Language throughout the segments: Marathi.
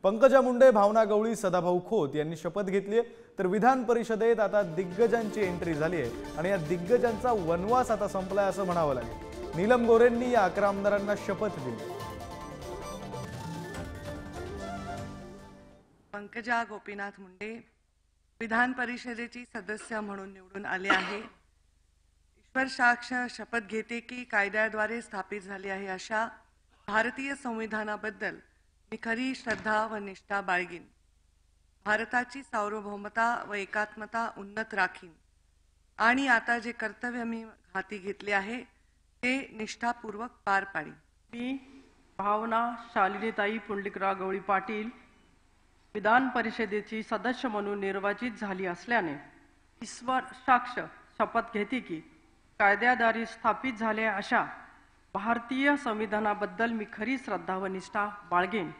पंकजा मुंडे, भावना गवळी, सदाभाऊ खोत यांनी शपथ घेतली आहे। तर विधान परिषदेत आता दिग्गजांची एंट्री झाली आहे आणि या दिग्गजांचा वनवास आता संपलाय असं म्हणावं लागेल। नीलम गोरेंनी या 11 आमदारांना शपथ दिली। पंकजा गोपीनाथ मुंडे विधान परिषदेची सदस्य म्हणून निवडून आले आहे। ईश्वर साक्ष शपथ घेते की कायद्याद्वारे स्थापित झाली आहे अशा भारतीय संविधानाबद्दल मी खरी श्रद्धा व निष्ठा बाळगीन। भारताची सार्वभौमता व एकात्मता उन्नत राखीन आणि आता जे कर्तव्य मी हाती घेतले आहे ते निष्ठापूर्वक पार पाडीन। मी भावना शालिनीताई पुंडलिकराव गवळी पाटील विधान परिषदेची सदस्य म्हणून निर्वाचित झाली असल्याने ईश्वर साक्ष शपथ घेते की कायद्याद्वारे स्थापित झाले अशा भारतीय संविधानाबद्दल मी खरी श्रद्धा व निष्ठा बाळगेन।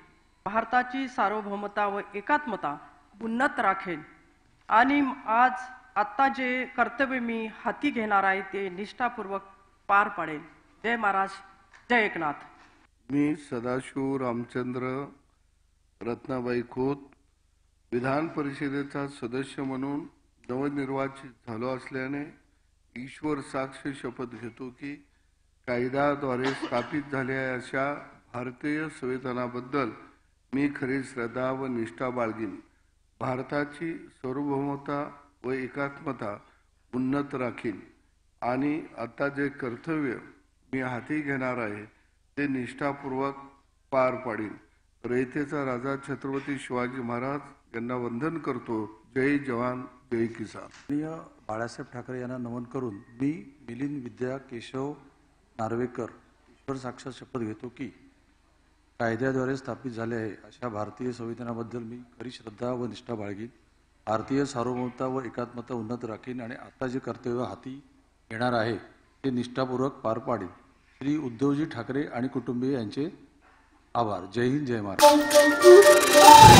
भारताची सार्वभौमता व एकात्मता उन्नत राखेन आणि आता जे कर्तव्य मी हाती घेणार आहे ते निष्ठापूर्वक पार पाडेन। जय महाराज, जय एकनाथ। मी सदाशिव रामचंद्र रत्नाबाई खोत विधान परिषदेचा सदस्य म्हणून नवनिर्वाचित झालो असल्याने ईश्वर साक्ष शपथ घेतो की कायद्याद्वारे स्थापित झालेल्या अशा भारतीय संविधानाबद्दल मी खरी श्रद्धा व निष्ठा बाळगीन। भारताची सार्वभौमता व एकात्मता उन्नत राखीन आणि आता जे कर्तव्य मी हाती घेणार आहे ते निष्ठापूर्वक पार पाडीन। रयतेचा राजा छत्रपती शिवाजी महाराज यांना वंदन करतो। जय जवान जय किसान। बाळासाहेब ठाकरे यांना नमन करून मी मिलिंद विद्या केशव नार्वेकर ईश्वर साक्षात शपथ घेतो की कायद्याद्वारे स्थापित झाले आहे अशा भारतीय संविधानाबद्दल मी खरी श्रद्धा व निष्ठा बाळगीन। भारतीय सार्वभौमता व एकात्मता उन्नत राखीन आणि आता जे कर्तव्य हाती घेणार आहे ते निष्ठापूर्वक पार पाडीन। श्री उद्धवजी ठाकरे आणि कुटुंबीय यांचे आभार। जय हिंद, जय महाराष्ट्र।